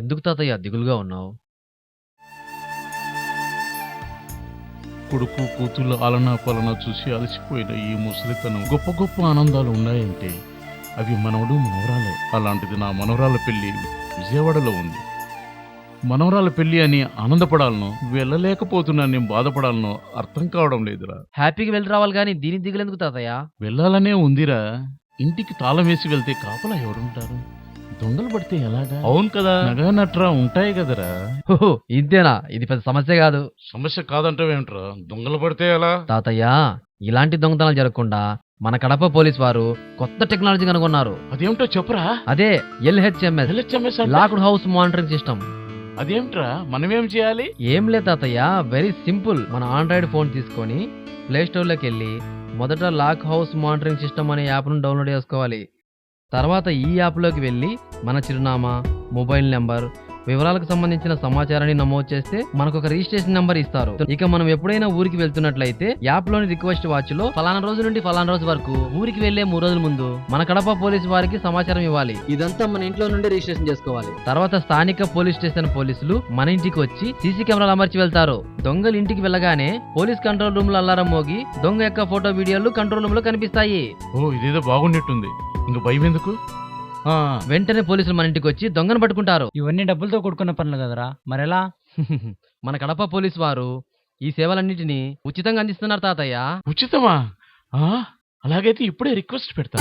ఎందుకు తాతయ్య దిగులుగా ఉన్నావు? కొడుకు కూతుళ్ళ ఆలనా పాలనా చూసి అలసిపోయిన ఈ ముసలితనం గొప్ప గొప్ప ఆనందాలు ఉన్నాయంటే అవి మనవడు మనవరాలే. అలాంటిది నా మనవరాల పెళ్లి విజయవాడలో ఉంది. మనవరాల పెళ్లి అని ఆనందపడాలనో వెళ్ళలేకపోతున్నాను నేను బాధపడాలనో అర్థం కావడం లేదురా. హ్యాపీగా వెళ్ళి రావాలి గాని దీనికి దిగులెందుకు తాతయ్య? వెళ్ళాలనే ఉందిరా. ఇంటికి తాళం వేసి వెళ్తే కాపలా ఎవరుంటారు? దొంగలు పడితే ఎలాగా? అవును కదా, నగా నట్రా ఉంటాయి కదరా. ఓహో ఇంతేనా? ఇది పెద్ద సమస్య కాదు సమస్య కాదంటావేంట్రా? దొంగలు పడితే ఎలా? తాతయ్య. ఇలాంటి దొంగతనాలు జరగకుండా మన కడప పోలీస్ వారు కొత్త టెక్నాలజీ కనుగొన్నారు. అదేమిటో చెప్పురా. అదే LHMS, locked house monitoring system. అదేమిట్రా, మనమేం చేయాలి? ఏం లేదు తాతయ్య, వెరీ సింపుల్. మన ఆండ్రాయిడ్ ఫోన్ తీసుకొని ప్లే స్టోర్లోకి వెళ్ళి మొదట లాక్ హౌస్ మానిటరింగ్ సిస్టమ్ అనే యాప్ను డౌన్లోడ్ చేసుకోవాలి. తర్వాత ఈ యాప్లోకి వెళ్ళి మన చిరునామా, మొబైల్ నెంబర్, వివరాలకు సంబంధించిన సమాచారాన్ని నమోదు చేస్తే మనకు ఒక రిజిస్ట్రేషన్ నెంబర్ ఇస్తారు. ఇక మనం ఎప్పుడైనా ఊరికి వెళ్తున్నట్లయితే యాప్ లోని రిక్వెస్ట్ వాచ్ లో ఫలానా రోజు నుండి ఫలానా రోజు వరకు ఊరికి వెళ్లే 3 రోజుల ముందు మన కడప పోలీసు వారికి సమాచారం ఇవ్వాలి. ఇదంతా మన ఇంట్లో నుండి రిజిస్ట్రేషన్ చేసుకోవాలి. తర్వాత స్థానిక పోలీస్ స్టేషన్ పోలీసులు మన ఇంటికి వచ్చి సీసీ కెమెరాలు అమర్చి వెళ్తారు. దొంగలు ఇంటికి వెళ్ళగానే పోలీస్ కంట్రోల్ రూమ్ లో అల్లారం మోగి దొంగ యొక్క ఫోటో వీడియోలు కంట్రోల్ రూమ్ లో కనిపిస్తాయి. ఓ, ఇదేదో బాగున్నట్టుంది. ఇంక భయం ఎందుకు? వెంటనే పోలీసులు మన ఇంటికి వచ్చి దొంగను పట్టుకుంటారు. ఇవన్నీ డబ్బులతో కొడుకున్న పనులు కదరా, మరెలా? మన కడప పోలీసు వారు ఈ సేవలన్నింటినీ ఉచితంగా అందిస్తున్నారు తాతయ్య. ఉచితమా? అలాగైతే ఇప్పుడే రిక్వెస్ట్ పెడతా.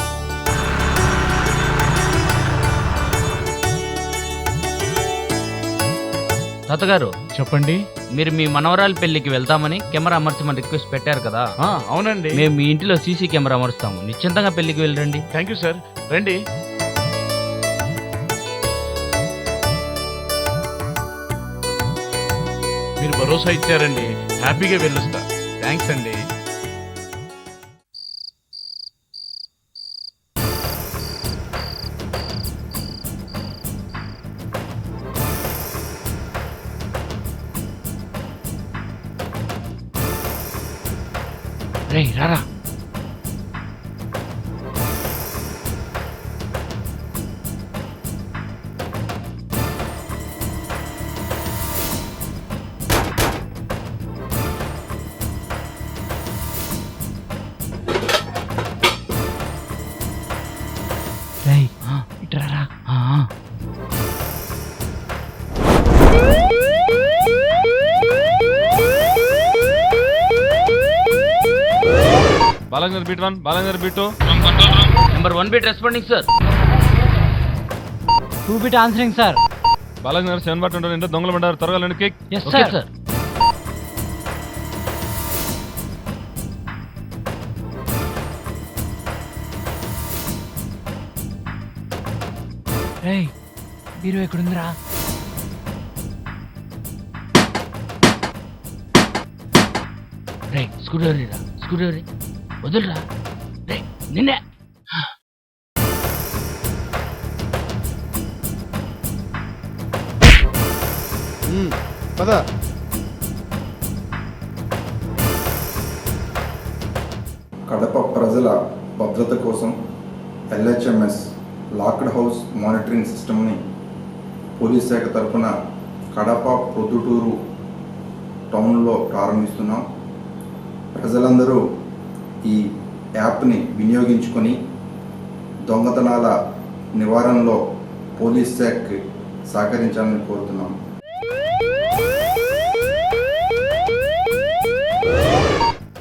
తాతగారు చెప్పండి. మీరు మీ మనవరాలి పెళ్లికి వెళ్తామని కెమెరా అమర్చమని రిక్వెస్ట్ పెట్టారు కదా. అవునండి. మేము మీ ఇంటిలో సీసీ కెమెరా అమరుస్తాము. నిశ్చింతంగా పెళ్లికి వెళ్ళండి. Thank you sir. రండి. మీరు భరోసా ఇచ్చారండి. హ్యాపీగా వెళ్ళొస్తా. థ్యాంక్స్ అండి. రేయ్ రారా. రేయ్ ఇట్రారా. Balaji beat 1, Balaji beat 2. Number 1 beat responding sir. 2 beat answering sir. Balaji Nagar 7 బాట్ ఉంటారు. దొంగలు పడ్డారు. త్వరగా రండి. కేక్. Yes sir. రేయ్ బీరు ఎక్కడుందిరా? రేయ్ స్కూటర్ రా, స్కూటర్ వదులురా. రేయ్ నిన్నే. పద. కడప ప్రజల భద్రత కోసం LHMS లాక్డ్ హౌస్ మానిటరింగ్ సిస్టమ్ని పోలీస్ శాఖ తరఫున కడప ప్రొద్దుటూరు టౌన్లో ప్రారంభిస్తున్నాం. ప్రజలందరూ ఈ యాప్ని వినియోగించుకొని దొంగతనాల నివారణలో పోలీస్ శాఖకి సహకరించాలని కోరుతున్నాం.